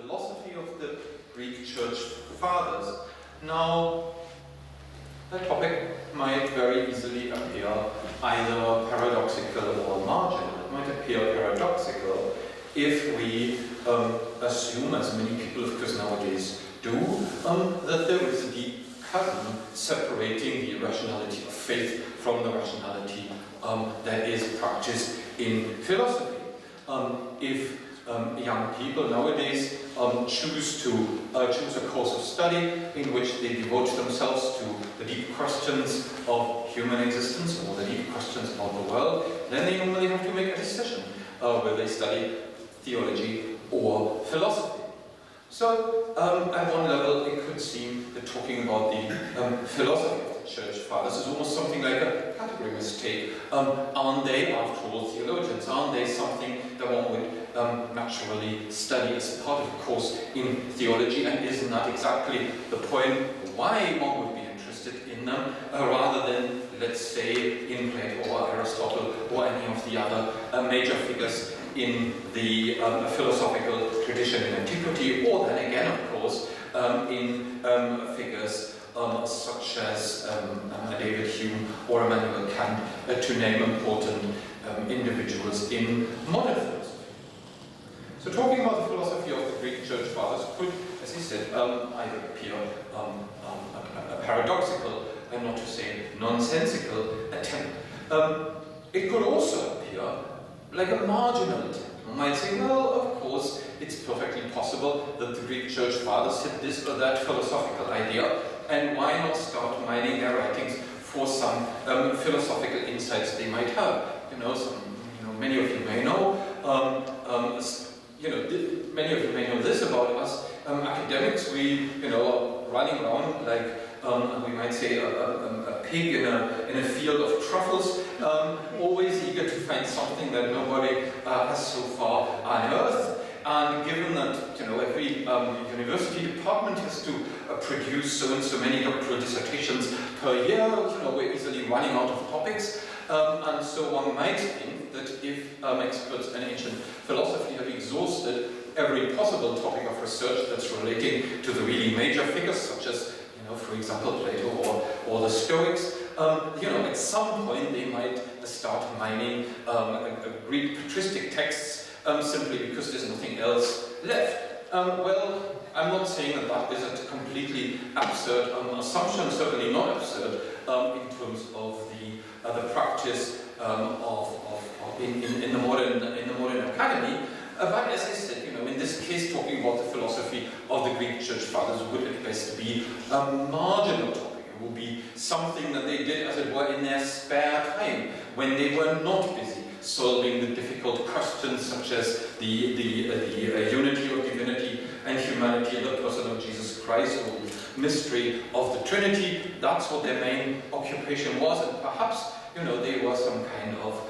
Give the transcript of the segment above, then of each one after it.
philosophy of the Greek Church Fathers. Now, the topic might very easily appear either paradoxical or marginal. It might appear paradoxical if we assume, as many people of course nowadays do, that there is a deep chasm separating the rationality of faith from the rationality that is practiced in philosophy. If young people nowadays choose a course of study in which they devote themselves to the deep questions of human existence or the deep questions of the world, then they normally have to make a decision whether they study theology or philosophy. So, at one level, it could seem that talking about the philosophy of the Church Fathers is almost something like a category mistake. Aren't they, after all, theologians? Aren't they something that one would naturally study as part of a course in theology? And isn't that exactly the point why one would be interested in them, rather than, let's say, in Plato or Aristotle or any of the other major figures in the philosophical tradition in antiquity, or then again, of course, in figures such as David Hume or Immanuel Kant, to name important individuals in modern philosophy. So talking about the philosophy of the Greek Church Fathers could, as he said, either appear a paradoxical, and not to say nonsensical attempt. It could also appear like a marginal attempt. One might say, well, of course, it's perfectly possible that the Greek Church Fathers had this or that philosophical idea, and why not start mining their writings for some philosophical insights they might have? Many of you may know, many of you may know this about us. Academics, we, are running around like, we might say, a pig in a field of truffles, always eager to find something that nobody has so far unearthed. And given that every university department has to produce so and so many doctoral dissertations per year, we're easily running out of topics. And so one might think that if experts in ancient philosophy have exhausted every possible topic of research that's relating to the really major figures, such as, for example, Plato or the Stoics, at some point they might start mining Greek patristic texts simply because there's nothing else left. Well, I'm not saying that is a completely absurd assumption, certainly not absurd in terms of the practice in the modern academy. But as I said, in this case, talking about the philosophy of the Greek Church Fathers would at best be a marginal topic. It would be something that they did, as it were, in their spare time, when they were not busy solving the difficult questions such as the unity of divinity and humanity in the person of Jesus Christ, or the mystery of the Trinity. That's what their main occupation was, and perhaps they were some kind of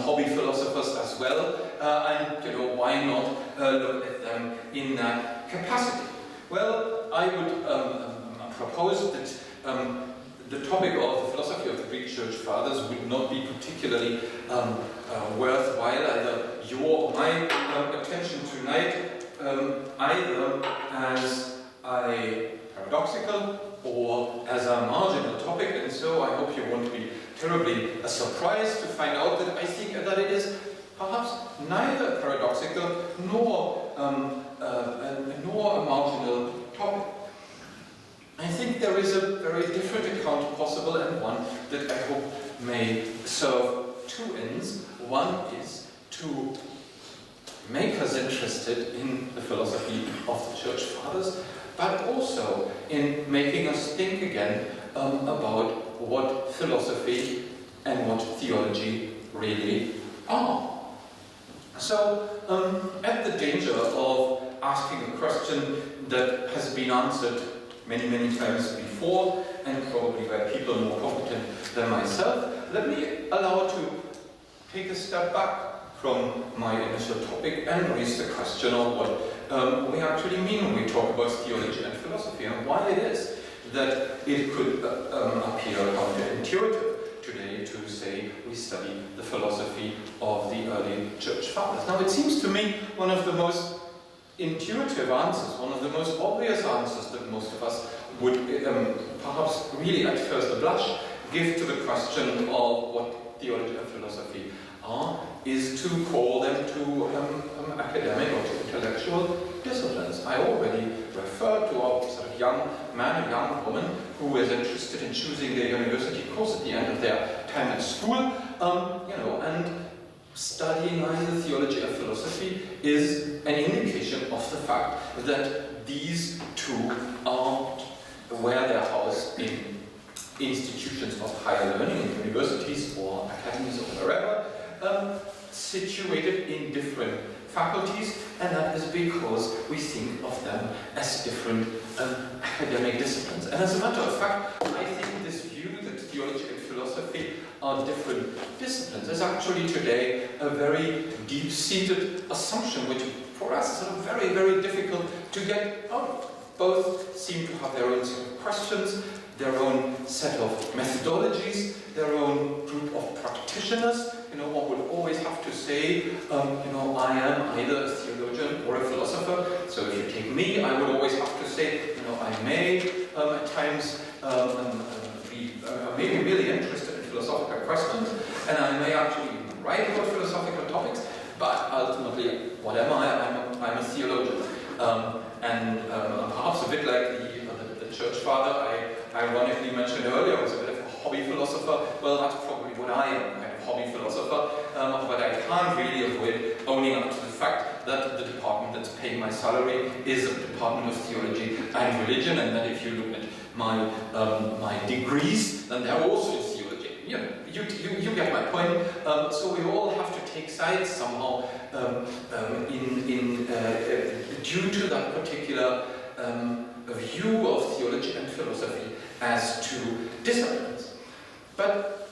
hobby philosophers as well, and why not look at them in that capacity? Well, I would propose that the topic of the philosophy of the Greek Church Fathers would not be particularly worthwhile, either your or my attention tonight, either as a paradoxical or as a marginal topic, and so I hope you won't be terribly surprised to find out that I think that it is perhaps neither paradoxical nor a marginal topic. I think there is a very different account possible, and one that I hope may serve two ends. One is to make us interested in the philosophy of the Church Fathers, but also in making us think again about what philosophy and what theology really are. So, at the danger of asking a question that has been answered many, many times before, and probably by people more competent than myself, let me allow to take a step back from my initial topic and raise the question of what we actually mean when we talk about theology and philosophy, and why it is that it could appear counterintuitive today to say we study the philosophy of the early Church Fathers. Now, it seems to me one of the most intuitive answers, one of the most obvious answers that most of us would perhaps really at first blush give to the question of what theology and philosophy are, is to call them to academic or to intellectual disciplines. I already referred to a sort of young man, a young woman who is interested in choosing their university course at the end of their time at school, and studying either theology or philosophy is an indication of the fact that these two are where they're housed in institutions of higher learning, in universities or academies or wherever, situated in different faculties, and that is because we think of them as different academic disciplines. And as a matter of fact, I think this view that theology and philosophy are different disciplines is actually today a very deep-seated assumption, which for us is sort of very, very difficult to get out of. Both seem to have their own set of questions, their own set of methodologies, their own group of practitioners. One would always have to say, I am either a theologian or a philosopher. So if you take me, I would always have to say, I may at times be maybe really interested in philosophical questions, and I may actually even write about philosophical topics, but ultimately, what am I? I'm a theologian. And perhaps a bit like the church father I ironically mentioned earlier was a bit of a hobby philosopher. Well, that's probably what I am, kind of hobby philosopher, but I can't really avoid owning up to the fact that the department that's paying my salary is a department of theology and religion, and that if you look at my degrees, then they're also in theology. You get my point. So we all have to take sides somehow due to that particular view of theology and philosophy as two disciplines. But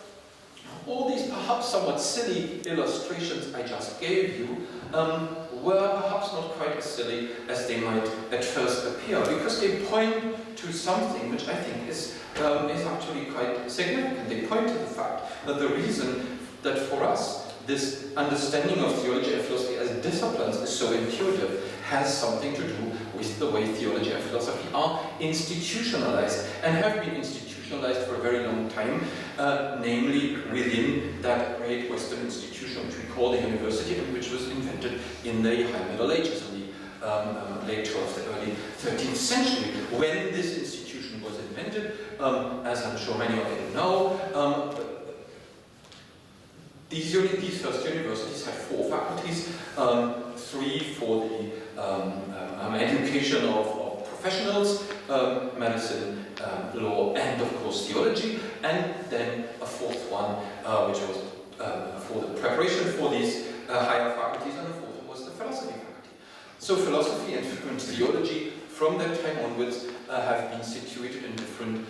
all these perhaps somewhat silly illustrations I just gave you were perhaps not quite as silly as they might at first appear, because they point to something which I think is actually quite significant. They point to the fact that the reason that for us this understanding of theology and philosophy as disciplines is so intuitive has something to do with the way theology and philosophy are institutionalized, and have been institutionalized for a very long time, namely within that great Western institution which we call the university, and which was invented in the High Middle Ages, in the late 12th, early 13th century. When this institution was invented, as I'm sure many of you know, these first universities had 4 faculties, 3 for the education of professionals, medicine, law, and of course theology, and then a 4th one which was for the preparation for these higher faculties, and the 4th one was the philosophy faculty. So philosophy and theology from that time onwards have been situated in different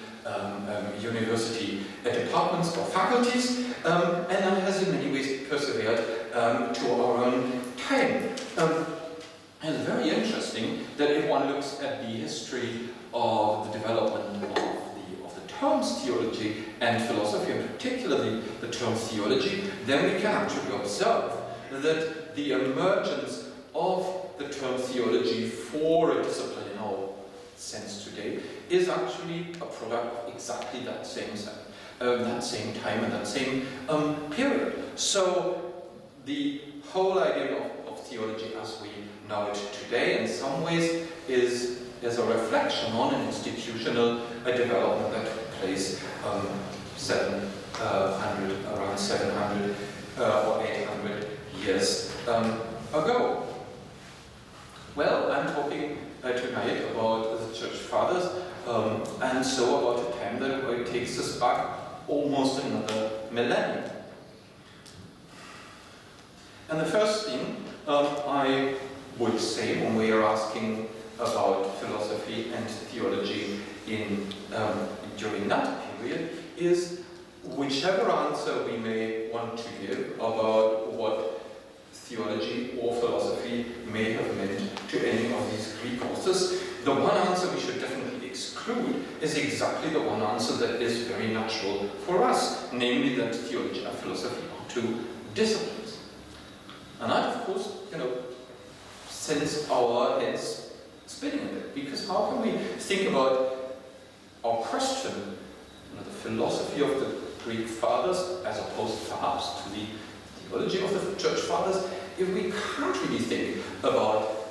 university departments or faculties, and that has in many ways persevered to our own time. And it's very interesting that if one looks at the history of the development of the terms theology and philosophy, and particularly the term theology, then we can actually observe that the emergence of the term theology for a discipline in our sense today is actually a product of exactly that same time and that same period. So the whole idea of theology as we know it today in some ways is a reflection on an institutional development that took place around 700 or 800 years ago. Well, I'm talking tonight about the Church Fathers, and so about a time that takes us back almost another millennium. And the first thing I would say when we are asking about philosophy and theology during that period is whichever answer we may want to give about what theology or philosophy may have meant to any of these Greek authors, the one answer we should definitely exclude is exactly the one answer that is very natural for us, namely that theology and philosophy are two disciplines. And that, of course, sends our heads spinning a bit. Because how can we think about our question, the philosophy of the Greek fathers, as opposed perhaps to the theology of the church fathers, if we can't really think about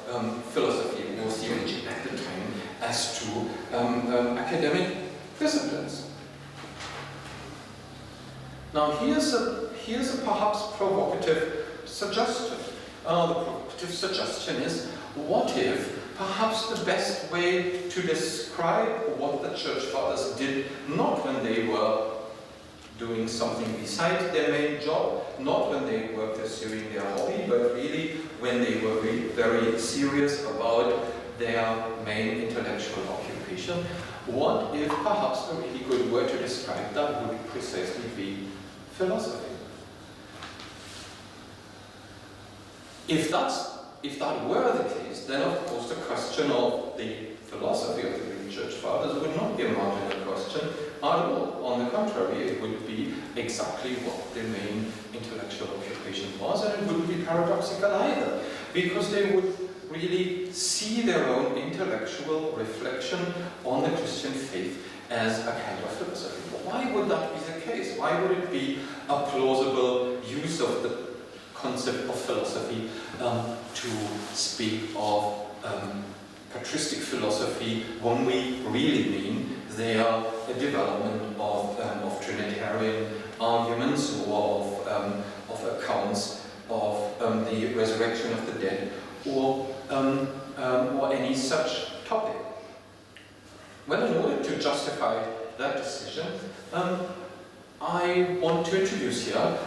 philosophy or theology at the time as to academic disciplines? Now here's a perhaps provocative suggestion. The provocative suggestion is, what if perhaps the best way to describe what the church fathers did, not when they were doing something besides their main job, not when they were pursuing their hobby, but really when they were very serious about their main intellectual occupation, what if perhaps a really good word to describe that would precisely be philosophy? If that were the case, then of course the question of the philosophy of the Greek Church Fathers would not be a marginal question at all. On the contrary, it would be exactly what their main intellectual occupation was, and it wouldn't be paradoxical either, because they would really see their own intellectual reflection on the Christian faith as a kind of philosophy. Why would that be the case? Why would it be a plausible use of the concept of philosophy to speak of patristic philosophy when we really mean they are a development of Trinitarian arguments or of accounts of the resurrection of the dead or any such topic? Well, in order to justify that decision, I want to introduce here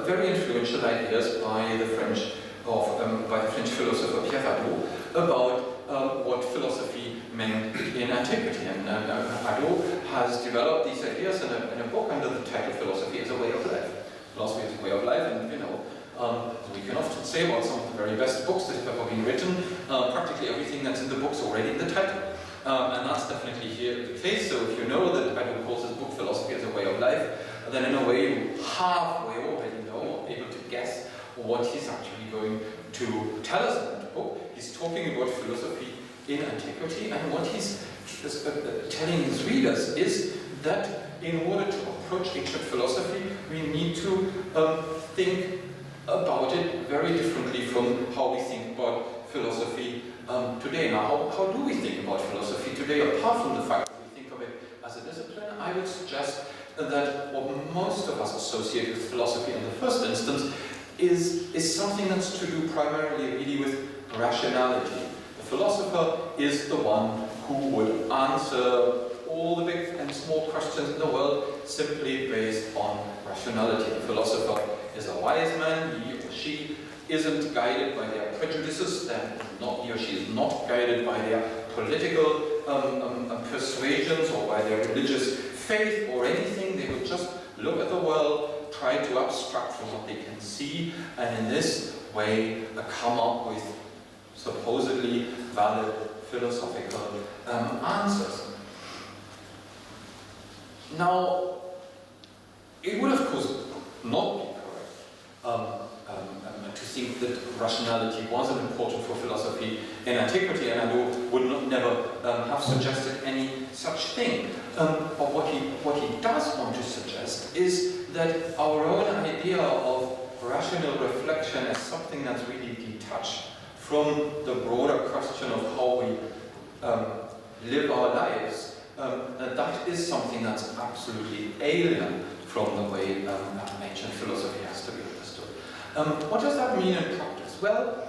very influential ideas by the French philosopher Pierre Hadot about what philosophy meant in antiquity. And Hadot has developed these ideas in a book under the title "Philosophy as a Way of Life." Philosophy as a way of life, and we can often say about some of the very best books that have ever been written, practically everything that's in the book's already in the title. And that's definitely here the case. So if you know that Hadot calls his book "Philosophy as a Way of Life," then in a way you halfway already know, or able to guess what he's actually going to tell us in that book. He's talking about philosophy in antiquity, and what he's telling his readers is that in order to approach ancient philosophy, we need to think about it very differently from how we think about philosophy today. Now, how do we think about philosophy today, apart from the fact that we think of it as a discipline? I would suggest that what most of us associate with philosophy in the first instance is something that's to do primarily really with rationality. The philosopher is the one who would answer all the big and small questions in the world simply based on rationality. The philosopher is a wise man. He or she isn't guided by their prejudices, he or she is not guided by their political persuasions or by their religious faith or anything. They will just look at the world, try to abstract from what they can see, and in this way come up with supposedly valid philosophical answers. Now, it would of course not be correct to think that rationality wasn't important for philosophy in antiquity, and Hadot would never have suggested any such thing. But what he does want to suggest is that our own idea of rational reflection as something that's really detached from the broader question of how we live our lives, that is something that's absolutely alien from the way ancient philosophy has to be understood. What does that mean in practice? Well,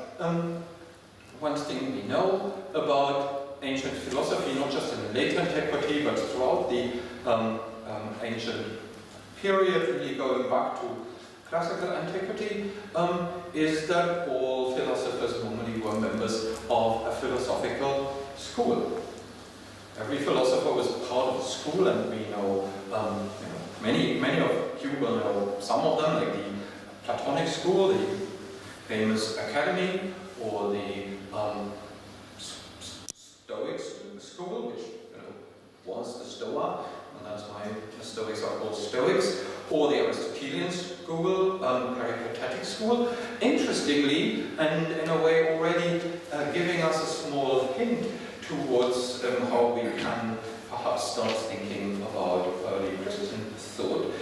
one thing we know about ancient philosophy, not just in late antiquity, but throughout the ancient period, really going back to classical antiquity, is that all philosophers normally were members of a philosophical school. Every philosopher was part of a school, and we know, many of you will know some of them, like the Platonic school, the famous Academy, or the Stoic school, which was the Stoa, and that's why the Stoics are called Stoics, or the Aristotelian school, Peripatetic school. Interestingly, and in a way already giving us a small hint towards how we can perhaps start thinking about early Christian thought.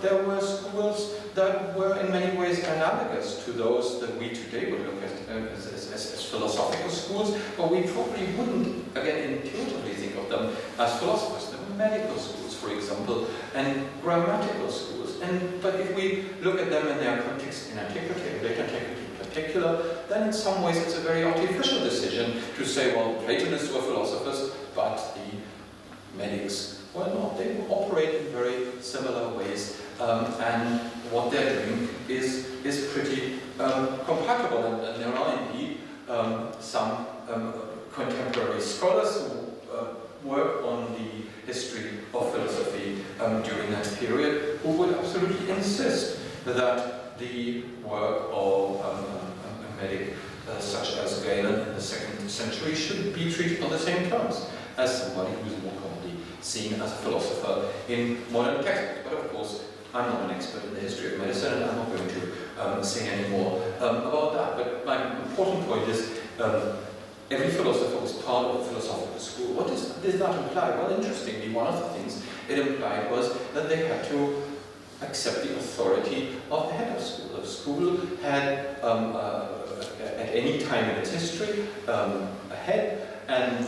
There were schools that were in many ways analogous to those that we today would look at as philosophical schools, but we probably wouldn't, again, intuitively think of them as philosophers. There were medical schools, for example, and grammatical schools. But if we look at them in their context in antiquity, and late antiquity in particular, then in some ways it's a very artificial decision to say, well, Platonists were philosophers, but the medics were not. They operate in very similar ways, and what they're doing is pretty compatible. And there are indeed some contemporary scholars who work on the history of philosophy during that period who would absolutely insist that the work of a medic such as Galen in the 2nd century should be treated on the same terms as somebody who is more commonly seen as a philosopher in modern textbooks. But of course, I'm not an expert in the history of medicine, and I'm not going to say any more about that. But my important point is every philosopher was part of a philosophical school. What did that imply? Well, interestingly, one of the things it implied was that they had to accept the authority of the head of school. The school had, at any time in its history, a head, and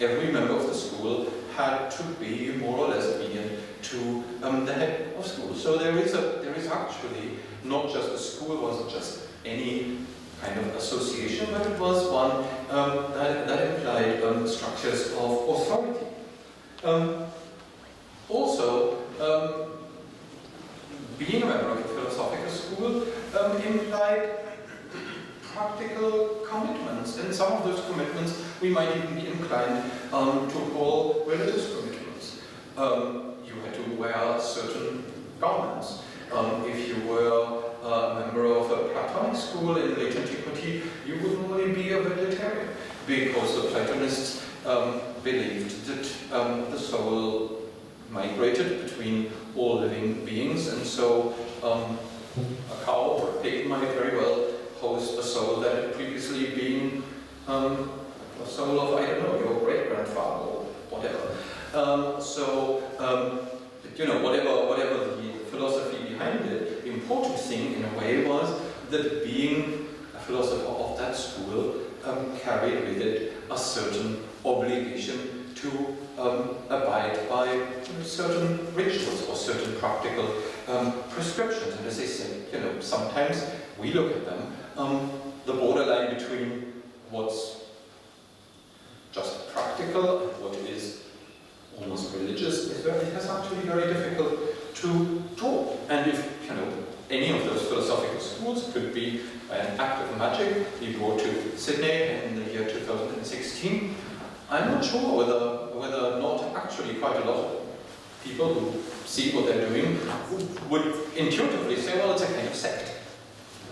every member of the school had to be more or less obedient to the head of school. So there is actually not just a school, wasn't just any kind of association, but it was one that implied structures of authority. Also, being a member of a philosophical school implied practical commitments, and some of those commitments we might even be inclined to call religious commitments. You had to wear certain garments. If you were a member of a Platonic school in late antiquity, you would normally be a vegetarian, because the Platonists believed that the soul migrated between all living beings, and so a cow or a pig might very well host a soul that had previously been a soul of, I don't know, your great-grandfather or whatever. You know, whatever the philosophy behind it, the important thing in a way was that being a philosopher of that school carried with it a certain obligation to abide by certain rituals or certain practical prescriptions. And as I said, you know, sometimes we look at them, the borderline between what's just practical and what is almost religious is it has actually very difficult to draw. And if, you know, any of those philosophical schools could be an act of magic be brought to Sydney in the year 2016, I'm not sure whether not actually quite a lot of people who see what they're doing would intuitively say, well, it's a kind of sect.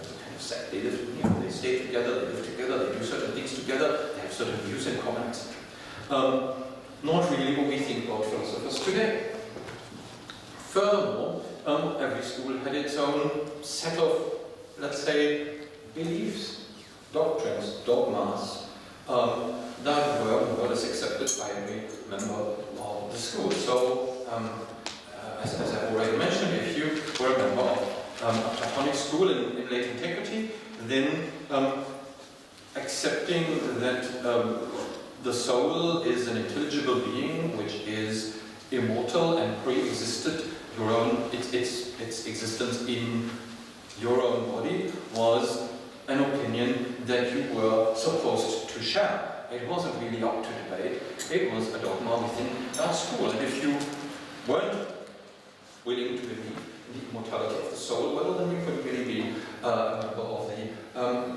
It's a kind of sect. They live, you know, they stay together, they live together, they do certain things together, they have certain views in common, etc. Not really what we think about philosophers today. Furthermore, every school had its own set of, let's say, beliefs, doctrines, dogmas, that were more or less accepted by every member of the school. So, as I've already mentioned, if you were a member of a Platonic school in late antiquity, then accepting that the soul is an intelligible being which is immortal and pre-existed your own its existence in your own body was an opinion that you were supposed to share. It wasn't really up to debate. It was a dogma within that school. And if you weren't willing to believe in the immortality of the soul, well, then you couldn't really be a member of the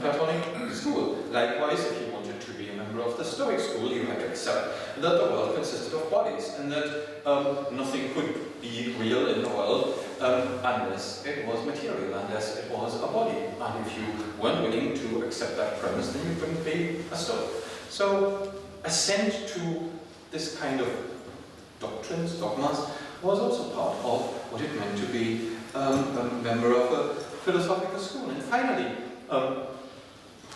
Platonic school. Likewise, if you wanted to be a member of the Stoic school, you had to accept that the world consisted of bodies, and that nothing could be real in the world unless it was material, unless it was a body. And if you weren't willing to accept that premise, then you couldn't be a Stoic. So, assent to this kind of doctrines, dogmas, was also part of what it meant to be a member of a philosophical school. And finally,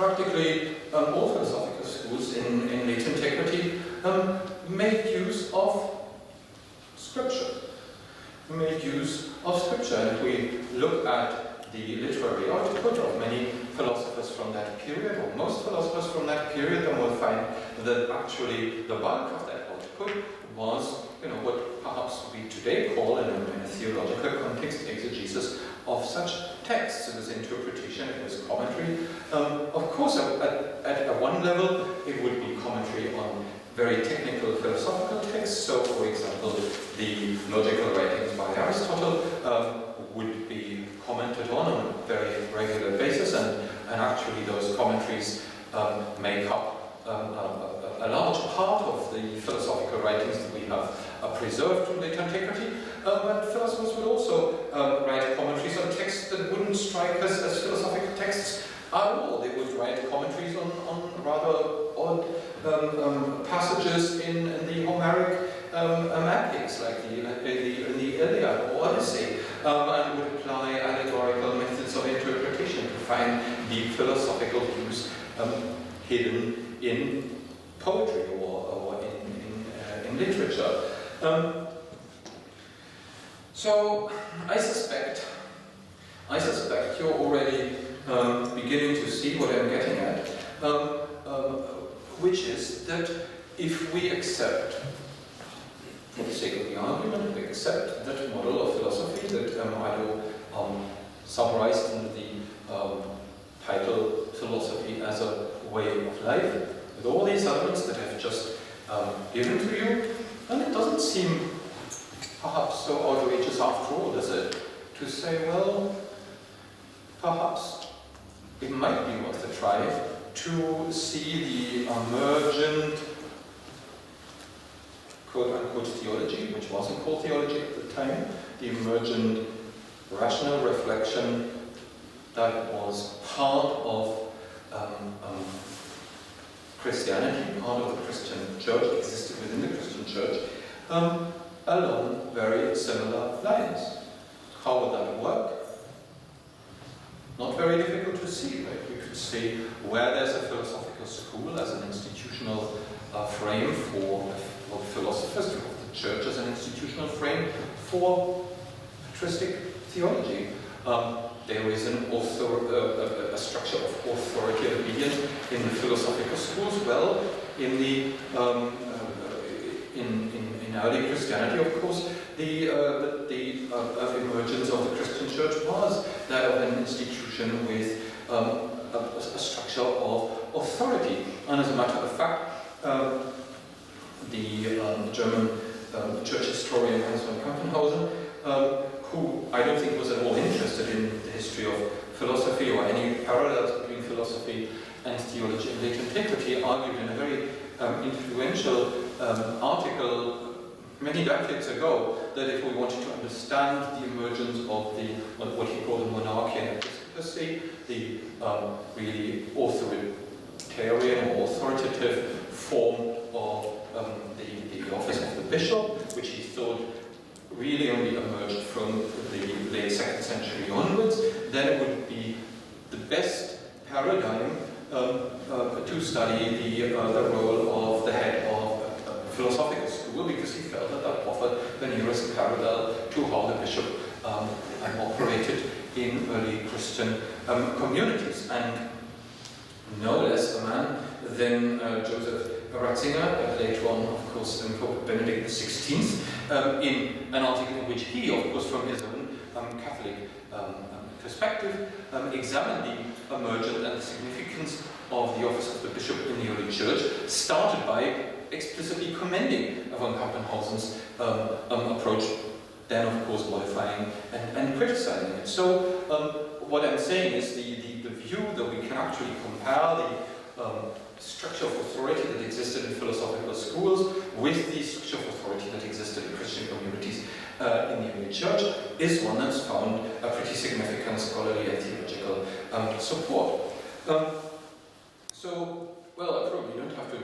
practically all philosophical schools in late antiquity made use of Scripture. Made use of Scripture. And if we look at the literary output of many philosophers from that period, or most philosophers from that period, then we'll find that actually the bulk of that output was, what perhaps we today call, in a theological context, exegesis of such texts. It was interpretation, it was commentary. Of course, at one level, it would be commentary on very technical philosophical texts. So, for example, the logical writings by Aristotle would be commented on a very regular basis, and actually those commentaries make up a large part of the philosophical writings that we have preserved from late antiquity. But philosophers would also write commentaries on texts that wouldn't strike us as philosophical texts at all. They would write commentaries on rather odd passages in the Homeric epics, like in the Iliad or Odyssey, and would apply allegorical methods of interpretation to find deep philosophical views hidden in poetry or in literature. So I suspect you're already beginning to see what I'm getting at, which is that if we accept, for the sake of the argument, we accept that model of philosophy that Ido summarized in the title Philosophy as a Way of Life, with all these elements that I've just given to you, and it doesn't seem perhaps so outrageous after all, does it? To say, well, perhaps it might be worth a try to see the emergent quote-unquote theology, which wasn't called theology at the time, the emergent rational reflection that was part of Christianity, part of the Christian church, existed within the Christian church, along very similar lines. How would that work? Not very difficult to see, right? We could see where there's a philosophical school as an institutional frame for philosophers, the church as an institutional frame for patristic theology. There is a structure of authority and obedience in the philosophical schools. Well, in early Christianity, of course, the emergence of the Christian church was that of an institution with a structure of authority. And as a matter of fact, the German church historian Hans von Campenhausen, who I don't think was at all interested in the history of philosophy or any parallels between philosophy and theology in late antiquity, argued in a very influential article many decades ago that if we wanted to understand the emergence of what he called the monarchy and episcopacy, the really authoritarian or authoritative form of the office of the bishop, which he thought really only emerged from the late 2nd century onwards, then it would be the best paradigm to study the role of the head of a philosophical school, because he felt that that offered the nearest parallel to how the bishop operated in early Christian communities. And no less a man than Joseph Ratzinger, later on, of course, Pope Benedict XVI, in an article in which he, of course, from his own Catholic perspective, examined the emergence and the significance of the office of the bishop in the early church, started by explicitly commending von Campenhausen's approach, then, of course, modifying and criticizing it. So, what I'm saying is the view that we can actually compare the structure of authority that existed in philosophical schools with the structure of authority that existed in Christian communities in the early church is one that's found a pretty significant scholarly and theological support. So, well, I probably don't have to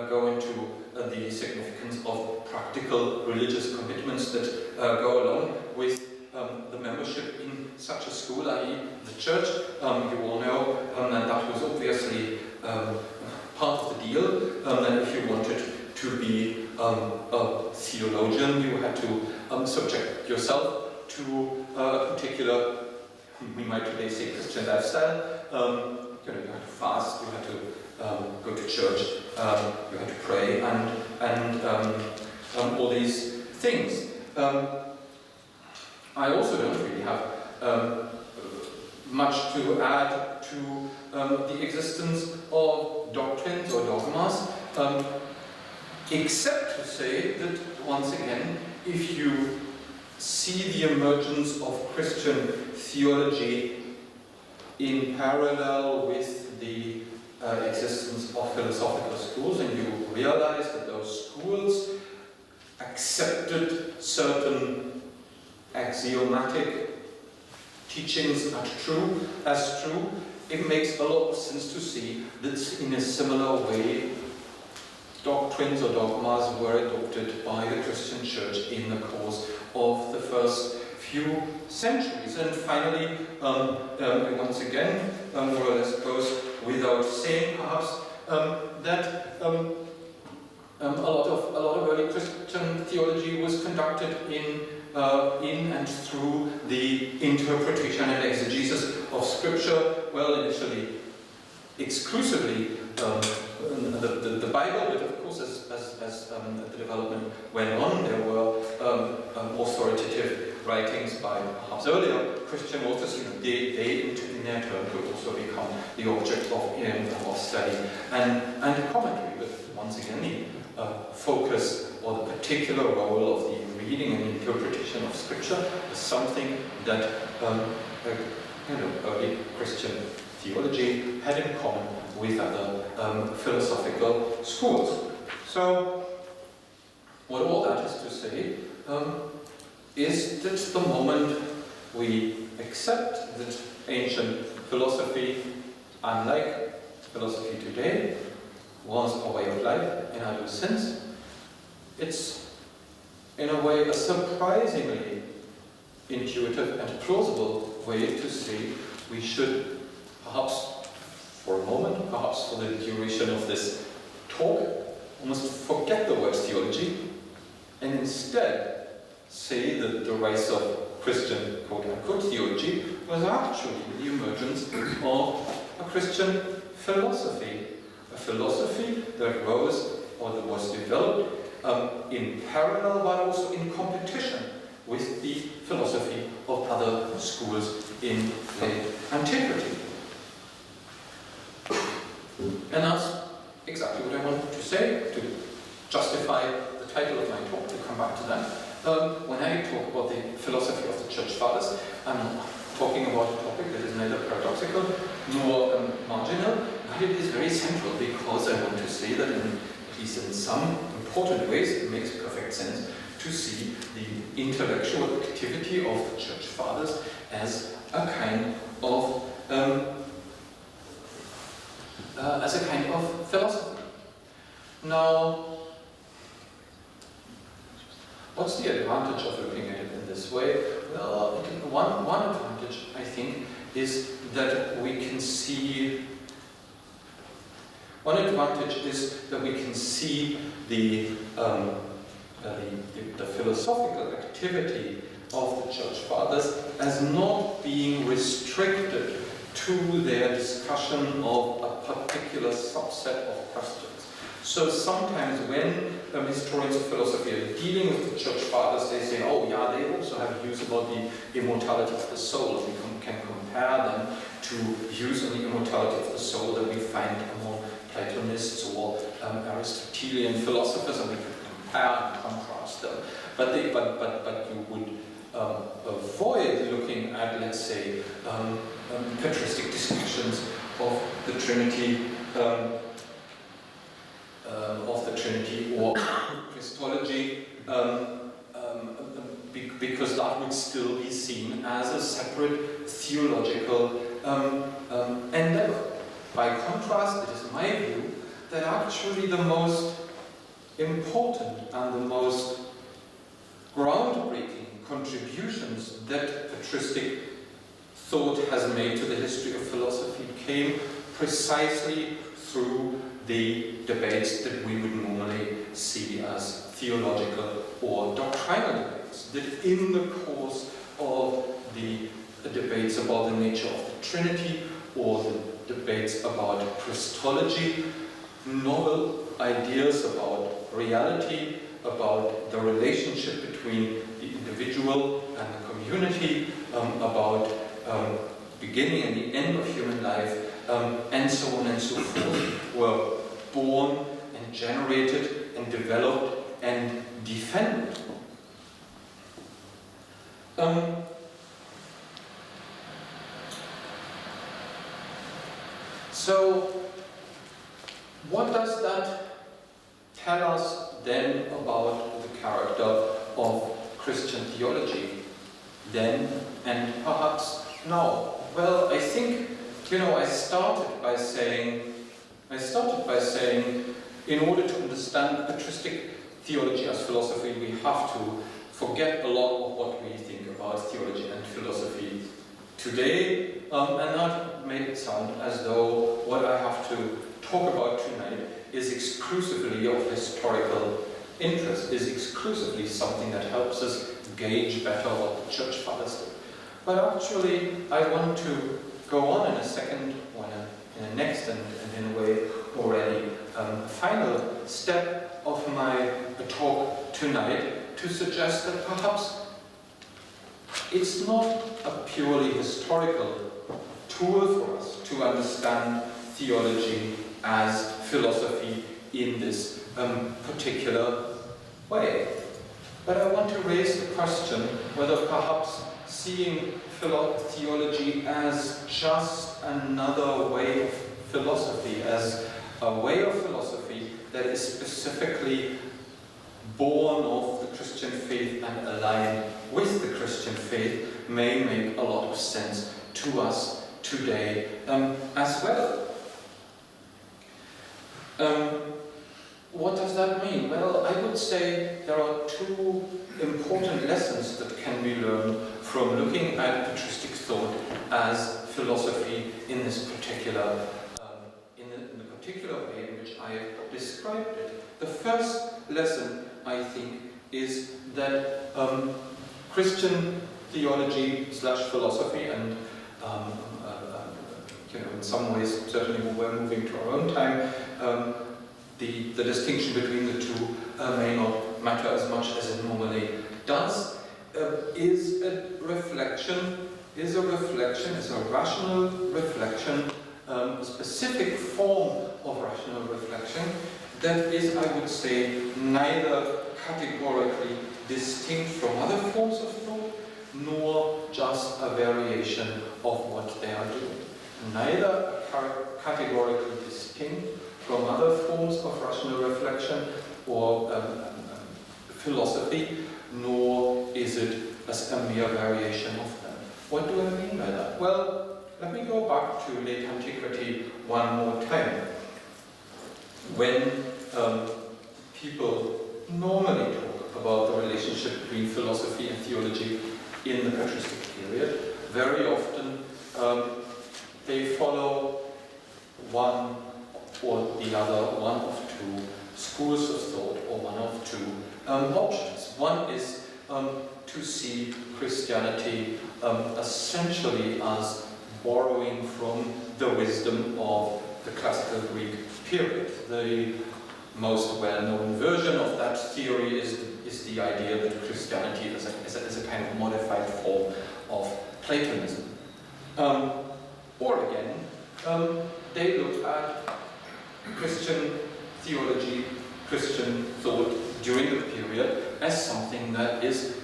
go into the significance of practical religious commitments that go along with the membership in such a school, i.e. the church. You all know that was obviously part of the deal, that if you wanted to be a theologian, you had to subject yourself to a particular, we might today say, Christian lifestyle. You had to fast, you had to go to church, you had to pray, and all these things. I also don't really have much to add to the existence of doctrines or dogmas, except to say that, once again, if you see the emergence of Christian theology in parallel with the existence of philosophical schools, and you realize that those schools accepted certain axiomatic teachings as true, it makes a lot of sense to see that in a similar way doctrines or dogmas were adopted by the Christian church in the course of the first few centuries. And finally, once again, more or less goes without saying perhaps, that a lot of early Christian theology was conducted in and through the interpretation and exegesis of Scripture. Well, initially, exclusively the Bible, but of course, as the development went on, there were authoritative writings by perhaps earlier Christian authors. They in their turn could also become the object of study and commentary. But once again, the focus or the particular role of the reading and interpretation of Scripture is something that early Christian theology had in common with other philosophical schools. So, what all that is to say is that the moment we accept that ancient philosophy, unlike philosophy today, was a way of life in a sense, it's in a way a surprisingly intuitive and plausible way to say we should perhaps for a moment, perhaps for the duration of this talk, almost forget the word theology and instead say that the rise of Christian quote-unquote theology was actually the emergence of a Christian philosophy. A philosophy that rose or that was developed in parallel but also in competition with the philosophy of other schools in late antiquity. And that's exactly what I wanted to say, to justify the title of my talk, to come back to that. When I talk about the philosophy of the Church Fathers, I'm talking about a topic that is neither paradoxical nor marginal, but it is very central, because I want to say that at least in some important ways it makes perfect sense to see the intellectual activity of the Church Fathers as a kind of philosophy. Now, what's the advantage of looking at it in this way? Well, one advantage, I think, is that we can see. One advantage is that we can see the philosophical activity of the Church Fathers as not being restricted to their discussion of a particular subset of questions. So sometimes when historians of philosophy are dealing with the Church Fathers, they say, oh yeah, they also have views about the immortality of the soul, and we can compare them to views on the immortality of the soul that we find among Platonists or Aristotelian philosophers, and we could compare and contrast them. But you would avoid looking at, let's say, patristic discussions of the Trinity, or Christology, because that would still be seen as a separate theological endeavor. By contrast, it is my view that actually the most important and the most groundbreaking contributions that patristic thought has made to the history of philosophy came precisely through the debates that we would normally see as theological or doctrinal debates. That in the course of the debates about the nature of the Trinity or the debates about Christology, novel ideas about reality, about the relationship between the individual and the community, about beginning and the end of human life, and so on and so forth, were born and generated and developed and defended. So, what does that tell us then about the character of Christian theology then and perhaps now? Well, I think, I started by saying, in order to understand patristic theology as philosophy, we have to forget a lot of what we think about theology and philosophy today, and that made it sound as though what I have to talk about tonight is exclusively of historical interest, is exclusively something that helps us gauge better what the Church Fathers did. But actually, I want to go on in a second, or in a next, and in a way already final step of my talk tonight to suggest that perhaps it's not a purely historical tool for us to understand theology as philosophy in this particular way. But I want to raise the question whether perhaps seeing theology as just another way of philosophy, as a way of philosophy that is specifically born of the Christian faith and aligned with the Christian faith, may make a lot of sense to us today as well. What does that mean? Well, I would say there are two important lessons that can be learned from looking at patristic thought as philosophy in this particular, in the particular way in which I described it. The first lesson, I think, is that Christian theology / philosophy, and in some ways, certainly when we're moving to our own time, the distinction between the two may not matter as much as it normally does, is a rational reflection, a specific form of rational reflection that is, I would say, neither categorically distinct from other forms of thought, nor just a variation of what they are doing. Neither categorically distinct from other forms of rational reflection or philosophy, nor is it as a mere variation of them. What do I mean by that? Well, let me go back to late antiquity one more time. When people normally talk about the relationship between philosophy and theology in the patristic period, very often they follow one or the other, one of two schools of thought, or one of two options. One is to see Christianity essentially as borrowing from the wisdom of the classical Greek period. The most well-known version of that theory is the idea that Christianity is a kind of modified form of Platonism. Or again, they look at Christian theology, Christian thought during the period as something that is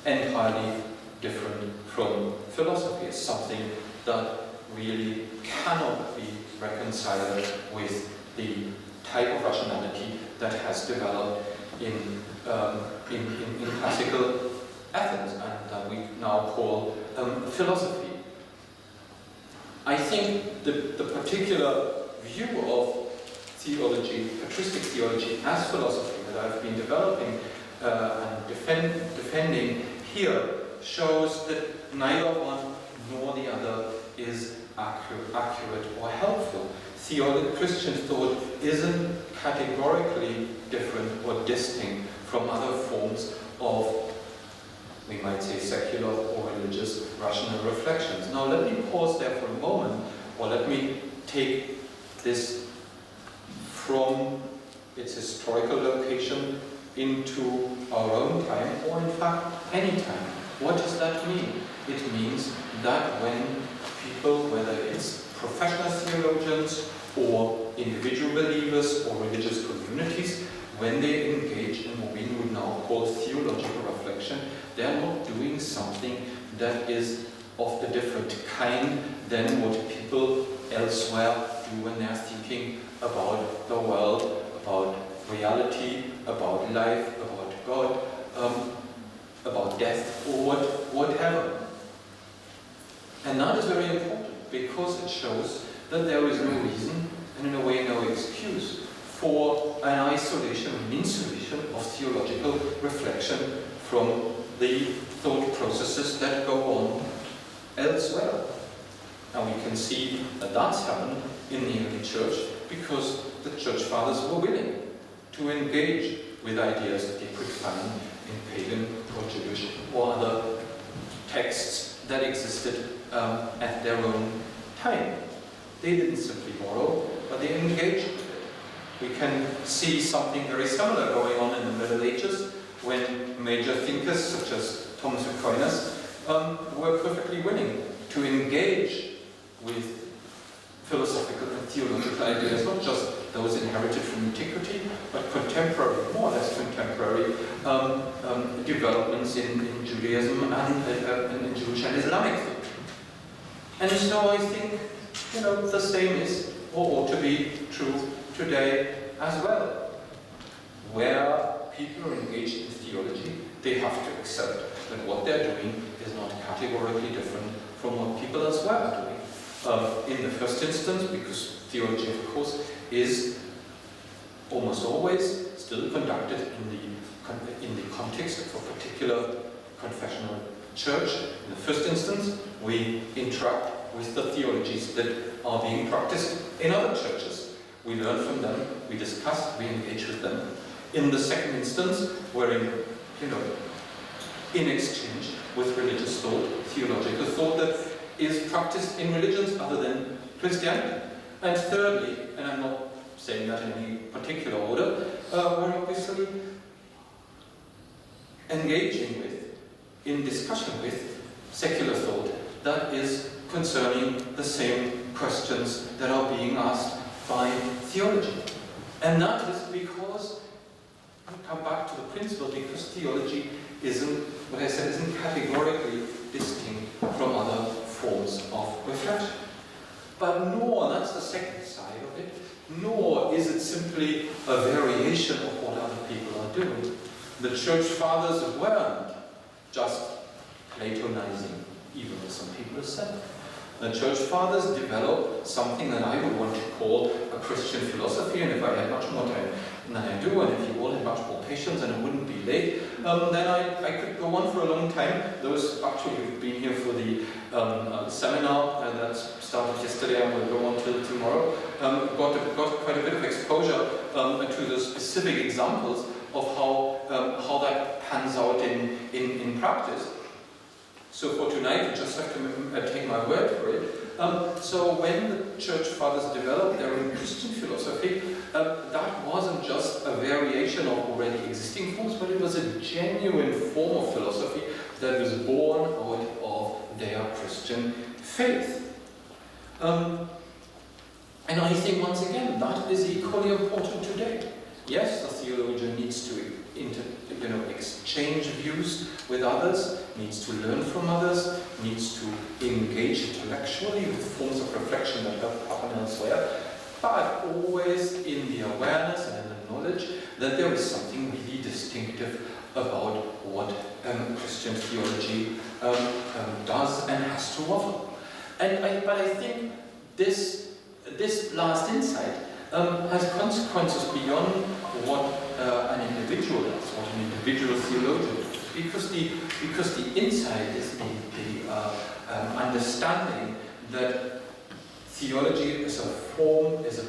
entirely different from philosophy. It's something that really cannot be reconciled with the type of rationality that has developed in classical Athens and that we now call philosophy. I think the particular view of theology, patristic theology as philosophy that I've been developing and defending here shows that neither one nor the other is accurate or helpful. Christian thought isn't categorically different or distinct from other forms of, we might say, secular or religious rational reflections. Now let me pause there for a moment, or let me take this from its historical location into our own time, or in fact any time. What does that mean? It means that when people, whether it's professional theologians or individual believers or religious communities, when they engage in what we would now call theological reflection, they're not doing something that is of a different kind than what people elsewhere do when they're thinking about the world, about reality, about life, about God, about death, or whatever. And that is very important, because it shows that there is no reason, and in a way no excuse, for an isolation, an insulation of theological reflection from the thought processes that go on elsewhere. And we can see that that's happened in the early church because the church fathers were willing to engage with ideas that they could find in pagan or Jewish or other texts that existed at their own time. They didn't simply borrow, but they engaged with it. We can see something very similar going on in the Middle Ages when major thinkers such as Thomas Aquinas were perfectly willing to engage with philosophical and theological ideas, not just those inherited from antiquity, but contemporary, more or less contemporary developments in Judaism and in Jewish and Islamic thought. And so I think, the same is, or ought to be, true today as well. Where people are engaged in theology, they have to accept that what they're doing is not categorically different from what people elsewhere are doing. In the first instance, because theology, of course, is almost always still conducted in the context of a particular confessional church. In the first instance, we interact with the theologies that are being practiced in other churches. We learn from them, we discuss, we engage with them. In the second instance, we're in exchange with religious thought, theological thought that is practiced in religions other than Christianity. And thirdly, and I'm not saying that in any particular order, we're obviously engaging with, in discussion with, secular thought that is concerning the same questions that are being asked by theology. And that is because, I'll come back to the principle, because theology isn't, what I said, isn't categorically distinct from other forms of reflection. But nor, that's the second side of it, nor is it simply a variation of what other people are doing. The church fathers weren't just Platonizing, even as some people have said. The church fathers developed something that I would want to call a Christian philosophy, and if I had much more time than I do, and if you all had much more patience and it wouldn't be late, then I could go on for a long time. Those actually who've been here for the seminar that started yesterday and will go on till tomorrow, got quite a bit of exposure to the specific examples of how that pans out in practice. So for tonight, you just have to take my word for it. So when the church fathers developed their own Christian philosophy, that wasn't just a variation of already existing forms, but it was a genuine form of philosophy that was born out of their Christian faith. And I think, once again, that is equally important today. Yes, the theologian needs to exchange views with others, needs to learn from others, needs to engage intellectually with forms of reflection that have happened elsewhere, but always in the awareness and in the knowledge that there is something really distinctive about what Christian theology does and has to offer. But I think this last insight has consequences beyond what an individual does, what an individual theologian does. Because the insight is the understanding that theology is a form, is a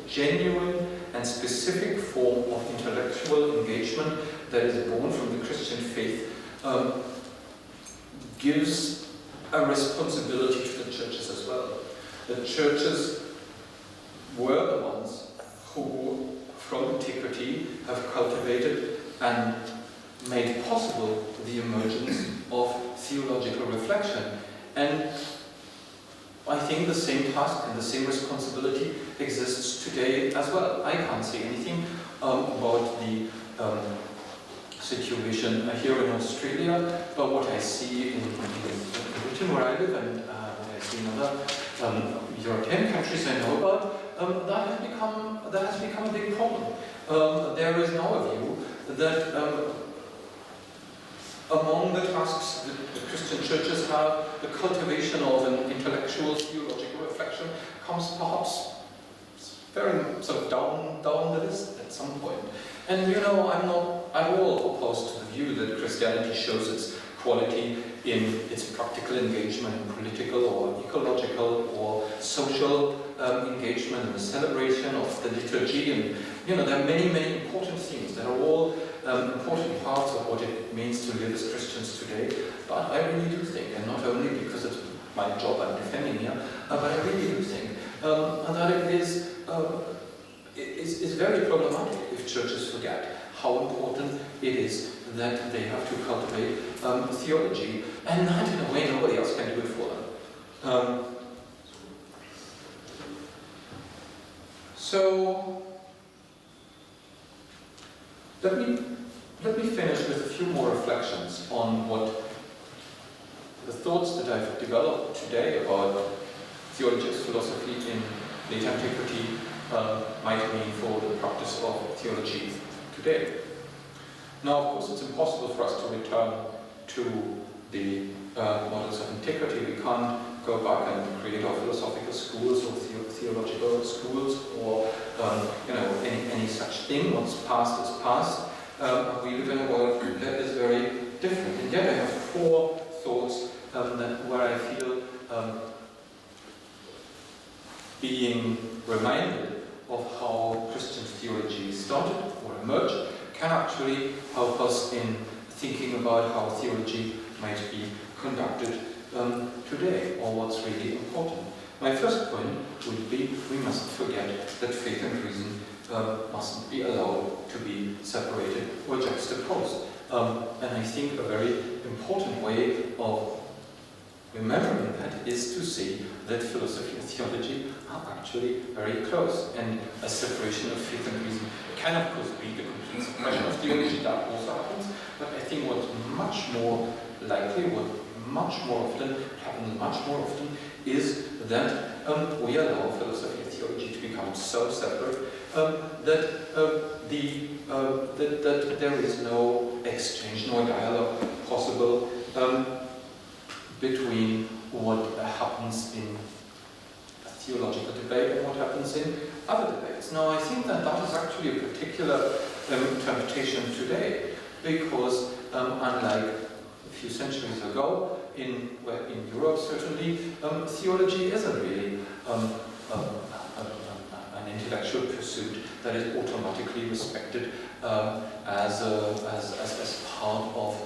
genuine and specific form of intellectual engagement that is born from the Christian faith, gives a responsibility to the churches as well. The churches were the ones who, from antiquity, have cultivated and made possible the emergence of theological reflection. And I think the same task and the same responsibility exists today as well. I can't say anything about the situation here in Australia, but what I see in Britain, where I live, and what I see in other European countries I know about, that has become a big problem. There is now a view that among the tasks that the Christian churches have, the cultivation of an intellectual theological reflection comes perhaps very sort of down the list at some point. And you know, I'm not at all opposed to the view that Christianity shows its quality in its practical engagement in political or ecological or social engagement and the celebration of the liturgy. And you know, there are many, many important themes that are all important parts of what it means to live as Christians today. But I really do think, and not only because it's my job I'm defending here, but I really do think that it is very problematic if churches forget how important it is that they have to cultivate theology, and that in a way nobody else can do it for them. So let me finish with a few more reflections on what the thoughts that I've developed today about theology as philosophy in late antiquity might mean for the practice of theology today. Now, of course, it's impossible for us to return to the models of antiquity. We can't go back and create our philosophical schools or theological schools or you know, any such thing. What's past is past. We live in a world that is very different. And yet I have four thoughts where I feel being reminded of how Christian theology started or emerged can actually help us in thinking about how theology might be conducted today, or what's really important. My first point would be we mustn't forget that faith and reason mustn't be allowed to be separated or juxtaposed. And I think a very important way of remembering that is to see that philosophy and theology are actually very close, and a separation of faith and reason can of course be the complete suppression of theology. That also happens, but I think what's much more likely, what much more often happens much more often, is that we allow philosophy and theology to become so separate that there is no exchange, no dialogue possible between what happens in a theological debate and what happens in other debates. Now, I think that that is actually a particular temptation today, because unlike a few centuries ago, in Europe certainly, theology isn't really an intellectual pursuit that is automatically respected as part of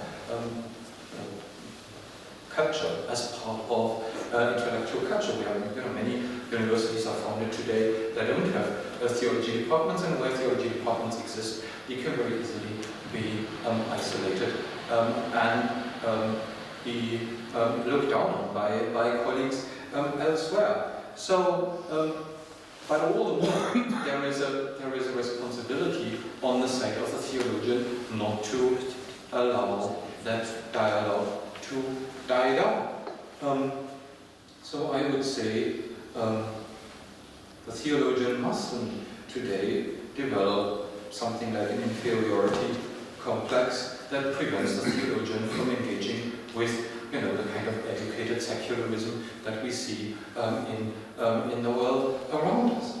culture, as part of intellectual culture. We have, many universities are founded today that don't have theology departments, and where theology departments exist, they can very easily be isolated and be looked down on by colleagues elsewhere. So, but all the more, there is a responsibility on the side of the theologian not to allow that dialogue to die down. So I would say the theologian mustn't today develop something like an inferiority complex that prevents the theologian from engaging with the kind of educated secularism that we see in the world around us.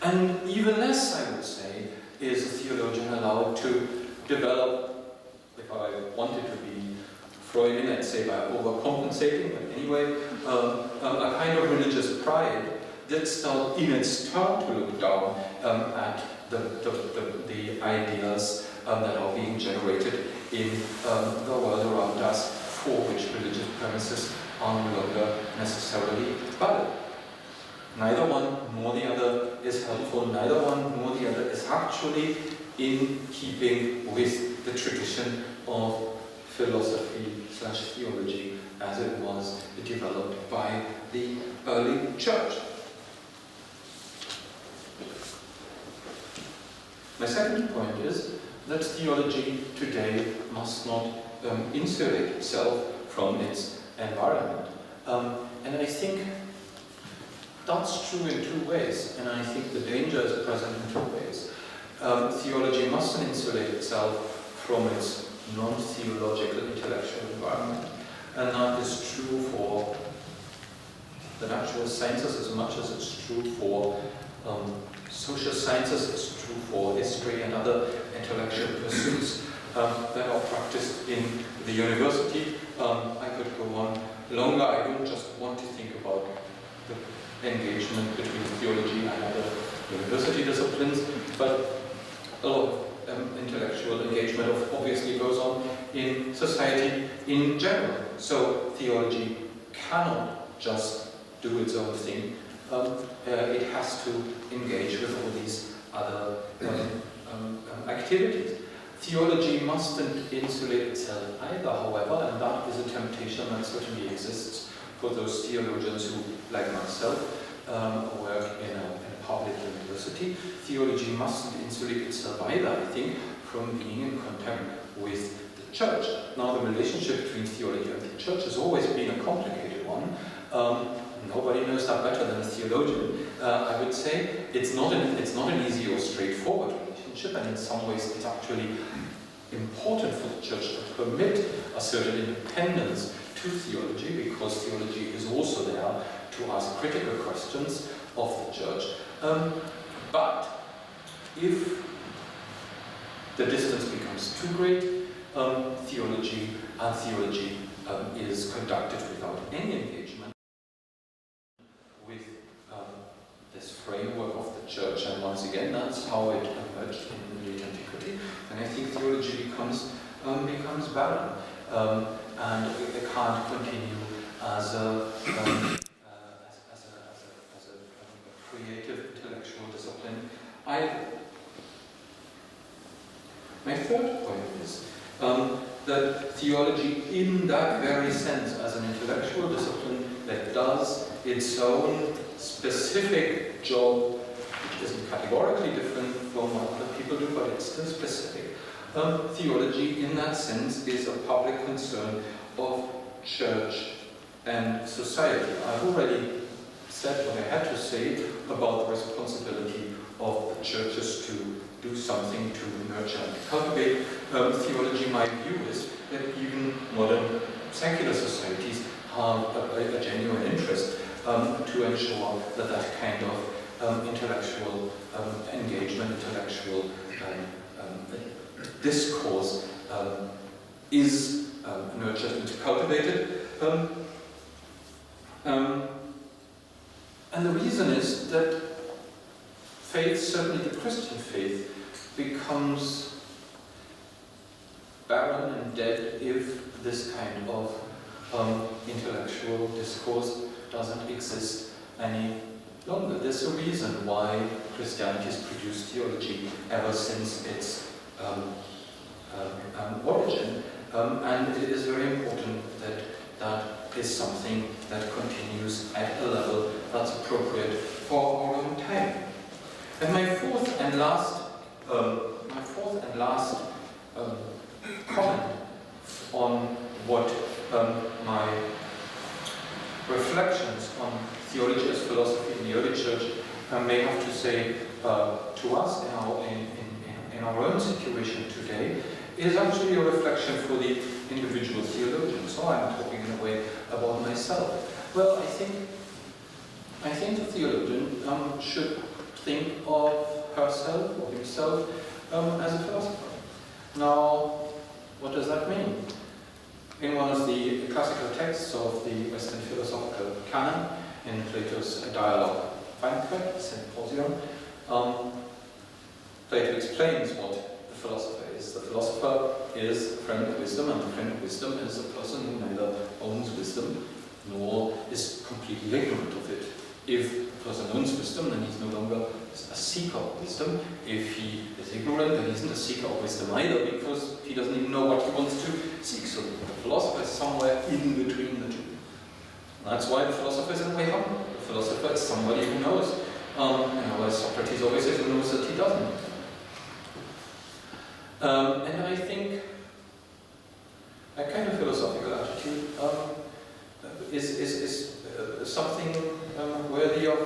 And even less, I would say, is a theologian allowed to develop, if I wanted to be Freudian, I'd say by overcompensating, but anyway, a kind of religious pride that starts in its turn to look down at the ideas that are being generated in the world around us, for which religious premises are no longer necessarily valid. Neither one nor the other is helpful, neither one nor the other is actually in keeping with the tradition of philosophy/theology as it was developed by the early church. My second point is that theology today must not insulate itself from its environment. And I think that's true in two ways, and I think the danger is present in two ways. Theology mustn't insulate itself from its non-theological intellectual environment, and that is true for the natural sciences as much as it's true for social sciences, it's true for history and other intellectual pursuits that are practiced in the university. I could go on longer. I don't just want to think about the engagement between theology and other university disciplines, but a lot of intellectual engagement obviously goes on in society in general. So theology cannot just do its own thing. It has to engage with all these other activities. Theology mustn't insulate itself either, however, and that is a temptation that certainly exists for those theologians who, like myself, work in a public university. Theology mustn't insulate itself either, I think, from being in contact with the church. Now, the relationship between theology and the church has always been a complicated one. Nobody knows that better than a theologian. I would say it's not an easy or straightforward relationship, and in some ways it's actually important for the church to permit a certain independence to theology, because theology is also there to ask critical questions of the church. But if the distance becomes too great, theology is conducted without any engagement with this framework of the church, and once again that's how it emerged in late antiquity. And I think theology becomes barren, and it can't continue as a creative intellectual discipline either. My third point is that theology, in that very sense, as an intellectual discipline that does its own specific job, which isn't categorically different from what other people do, but it's still specific. Theology, in that sense, is a public concern of church and society. I've already said what I had to say about the responsibility of the churches to do something to nurture and cultivate theology. My view is that even modern secular societies have a genuine interest to ensure that that kind of intellectual engagement, intellectual discourse is nurtured and cultivated. And the reason is that faith, certainly the Christian faith, becomes barren and dead if this kind of intellectual discourse doesn't exist any longer. There's a reason why Christianity has produced theology ever since its origin, and it is very important that that is something that continues at a level that's appropriate for our own time. And my fourth and last comment on what my reflections on theology as philosophy in the early church may have to say to us in our own situation today is actually a reflection for the individual theologian. So I'm talking in a way about myself. Well, I think the theologian should think of herself or himself as a philosopher. Now, what does that mean? In one of the classical texts of the Western philosophical canon, in Plato's Dialogue Banquet, Symposium, Plato explains what the philosopher is. The philosopher is a friend of wisdom, and the friend of wisdom is a person who neither owns wisdom nor is completely ignorant of it. If a person owns wisdom, then he's no longer a seeker of wisdom. If he is ignorant, then he isn't a seeker of wisdom either, because he doesn't even know what he wants to seek. So the philosopher is somewhere in between the two. And that's why the philosopher is in a way humble. The philosopher is somebody who knows. As Socrates always says, who knows that he doesn't. And I think that kind of philosophical attitude is something worthy of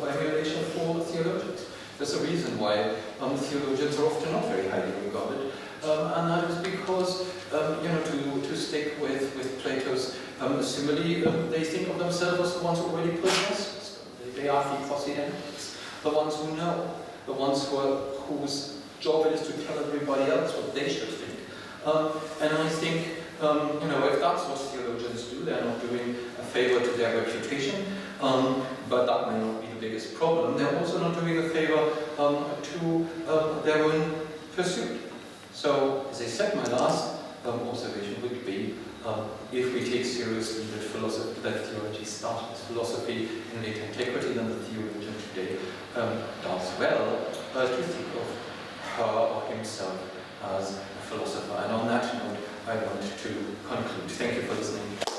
emulation for theologians. There's a reason why theologians are often not very highly regarded, and that is because, to stick with Plato's simile, they think of themselves as the ones who already possess wisdom. They are the the ones who know, the ones whose job it is to tell everybody else what they should think. And I think, if that's what theologians do, they're not doing a favor to their reputation, but that may not be the biggest problem. They're also not doing a favor to their own pursuit. So, as I said, my last observation would be, if we take seriously that theology started as philosophy in late antiquity, then the theologian today does well to think of her or himself as a philosopher. And on that note, I want to conclude. Thank you for listening.